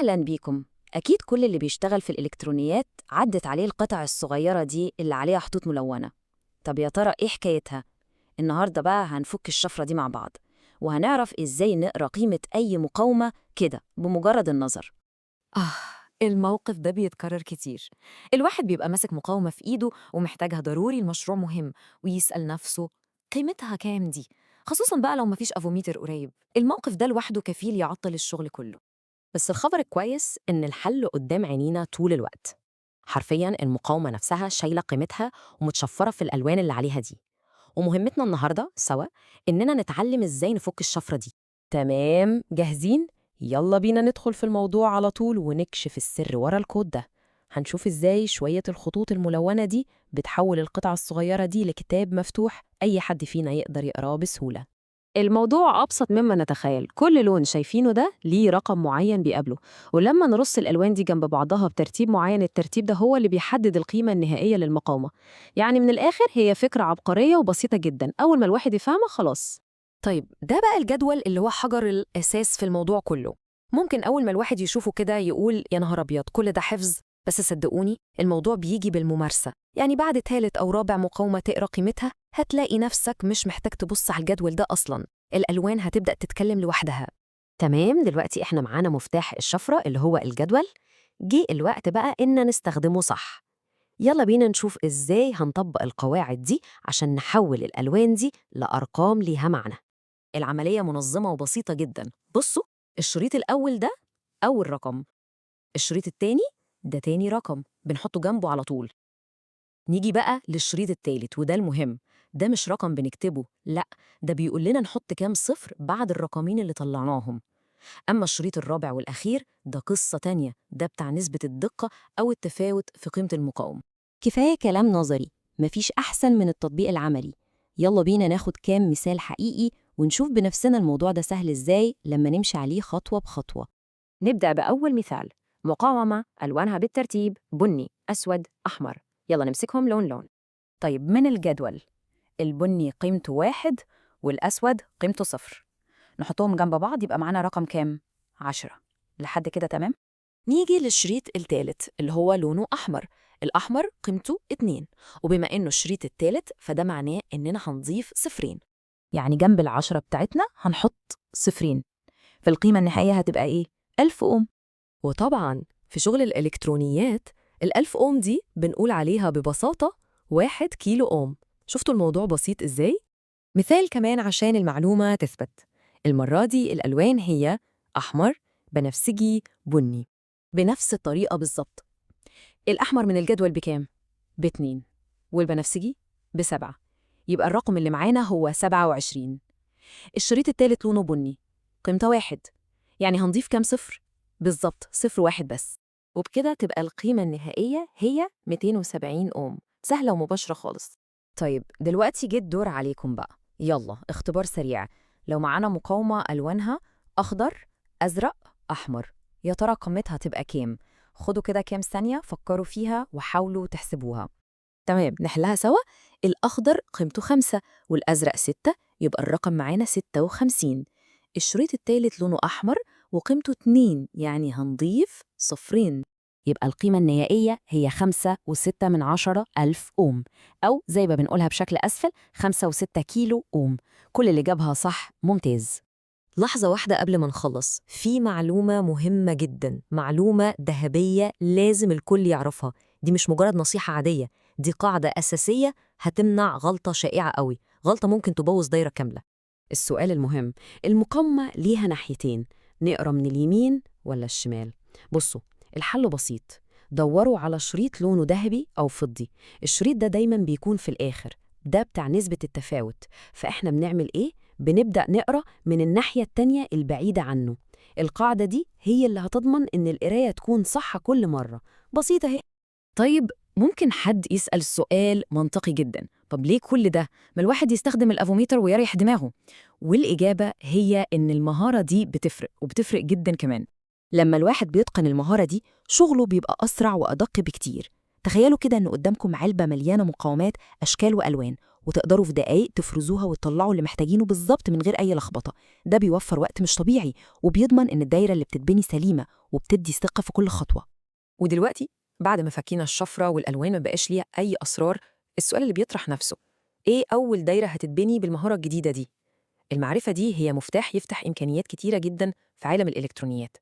أهلاً بيكم. أكيد كل اللي بيشتغل في الإلكترونيات عدت عليه القطع الصغيرة دي اللي عليها خطوط ملونة. طب يا ترى إيه حكايتها؟ النهاردة بقى هنفك الشفرة دي مع بعض، وهنعرف إزاي نقرأ قيمة أي مقاومة كده بمجرد النظر. آه، الموقف ده بيتكرر كتير. الواحد بيبقى ماسك مقاومة في إيده ومحتاجها ضروري، المشروع مهم، ويسأل نفسه قيمتها كام دي؟ خصوصاً بقى لو مفيش أفوميتر قريب. الموقف ده لوحده كفيل يعطل الشغل كله. بس الخبر الكويس إن الحل قدام عينينا طول الوقت. حرفياً المقاومة نفسها شايلة قيمتها ومتشفرة في الألوان اللي عليها دي. ومهمتنا النهاردة سوا إننا نتعلم إزاي نفك الشفرة دي. تمام، جاهزين؟ يلا بينا ندخل في الموضوع على طول ونكشف السر ورا الكود ده. هنشوف إزاي شوية الخطوط الملونة دي بتحول القطعة الصغيرة دي لكتاب مفتوح أي حد فينا يقدر يقراه بسهولة. الموضوع أبسط مما نتخيل. كل لون شايفينه ده ليه رقم معين بيقابله، ولما نرص الألوان دي جنب بعضها بترتيب معين، الترتيب ده هو اللي بيحدد القيمة النهائية للمقاومة. يعني من الآخر هي فكرة عبقرية وبسيطة جدا، أول ما الواحد يفهمها خلاص. طيب ده بقى الجدول اللي هو حجر الأساس في الموضوع كله. ممكن أول ما الواحد يشوفه كده يقول يا نهار أبيض كل ده حفظ، بس صدقوني الموضوع بيجي بالممارسة. يعني بعد ثالث أو رابع مقاومة تقرأ قيمتها هتلاقي نفسك مش محتاج تبص على الجدول ده أصلاً. الألوان هتبدأ تتكلم لوحدها. تمام، دلوقتي إحنا معانا مفتاح الشفرة اللي هو الجدول. جه الوقت بقى إن نستخدمه صح. يلا بينا نشوف إزاي هنطبق القواعد دي عشان نحول الألوان دي لأرقام ليها معنى. العملية منظمة وبسيطة جدا. بصوا، الشريط الأول ده أول رقم، الشريط التاني ده تاني رقم بنحطه جنبه على طول. نيجي بقى للشريط التالت وده المهم. ده مش رقم بنكتبه، لأ، ده بيقول لنا نحط كام صفر بعد الرقمين اللي طلعناهم. أما الشريط الرابع والأخير ده قصة تانية، ده بتاع نسبة الدقة أو التفاوت في قيمة المقاومة. كفاية كلام نظري، مفيش أحسن من التطبيق العملي. يلا بينا ناخد كام مثال حقيقي ونشوف بنفسنا الموضوع ده سهل إزاي لما نمشي عليه خطوة بخطوة. نبدأ بأول مثال، مقاومة ألوانها بالترتيب بني، أسود، أحمر. يلا نمسكهم لون لون. طيب من الجدول، البني قيمته 1 والأسود قيمته 0. نحطهم جنب بعض يبقى معانا رقم كام؟ 10. لحد كده تمام؟ نيجي للشريط التالت اللي هو لونه أحمر. الأحمر قيمته 2، وبما إنه الشريط التالت فده معناه إننا هنضيف صفرين. يعني جنب ال10 بتاعتنا هنحط صفرين، فالقيمة النهائية هتبقى إيه؟ 1000 أوم. وطبعاً في شغل الإلكترونيات الألف أوم دي بنقول عليها ببساطة 1 كيلو أوم. شفتوا الموضوع بسيط إزاي؟ مثال كمان عشان المعلومة تثبت. المرة دي الألوان هي أحمر، بنفسجي، بني، بنفس الطريقة بالظبط. الأحمر من الجدول بكام؟ ب2، والبنفسجي ب7. يبقى الرقم اللي معانا هو 27. الشريط التالت لونه بني، قيمته 1، يعني هنضيف كام صفر؟ بالظبط صفر واحد بس. وبكده تبقى القيمة النهائية هي 270 أوم. سهلة ومباشرة خالص. طيب دلوقتي جه الدور عليكم بقى. يلا اختبار سريع. لو معانا مقاومة ألوانها أخضر، أزرق، أحمر، يا ترى قيمتها تبقى كام؟ خدوا كده كام ثانية فكروا فيها وحاولوا تحسبوها. تمام، نحلها سوا. الأخضر قيمته 5 والأزرق 6، يبقى الرقم معانا 56. الشريط التالت لونه أحمر وقيمته 2، يعني هنضيف صفرين. يبقى القيمة النهائية هي 5.6 ألف أوم، أو زي ما بنقولها بشكل أسفل 5.6 كيلو أوم. كل اللي جابها صح ممتاز. لحظة واحدة قبل ما نخلص، في معلومة مهمة جدا، معلومة ذهبية لازم الكل يعرفها. دي مش مجرد نصيحة عادية، دي قاعدة أساسية هتمنع غلطة شائعة قوي، غلطة ممكن تبوظ دايرة كاملة. السؤال المهم، المقاومة ليها ناحيتين، نقرأ من اليمين ولا الشمال؟ بصوا، الحل بسيط. دوروا على شريط لونه ذهبي أو فضي. الشريط ده دايما بيكون في الآخر، ده بتاع نسبة التفاوت. فإحنا بنعمل إيه؟ بنبدأ نقرأ من الناحية التانية البعيدة عنه. القاعدة دي هي اللي هتضمن إن القراية تكون صح كل مرة. بسيطة هي. طيب ممكن حد يسأل سؤال منطقي جدا، طب ليه كل ده؟ ما الواحد يستخدم الأفوميتر ويريح دماغه. والإجابة هي إن المهارة دي بتفرق، وبتفرق جدا كمان. لما الواحد بيتقن المهارة دي شغله بيبقى أسرع وأدق بكتير. تخيلوا كده إن قدامكم علبة مليانة مقاومات أشكال وألوان، وتقدروا في دقايق تفرزوها وتطلعوا اللي محتاجينه بالظبط من غير أي لخبطة. ده بيوفر وقت مش طبيعي، وبيضمن إن الدايرة اللي بتتبني سليمة وبتدي ثقة في كل خطوة. ودلوقتي بعد ما فكينا الشفرة والألوان ما بقاش ليها أي أسرار، السؤال اللي بيطرح نفسه: إيه أول دايرة هتتبني بالمهارة الجديدة دي؟ المعرفة دي هي مفتاح يفتح إمكانيات كتيرة جدا في عالم الإلكترونيات.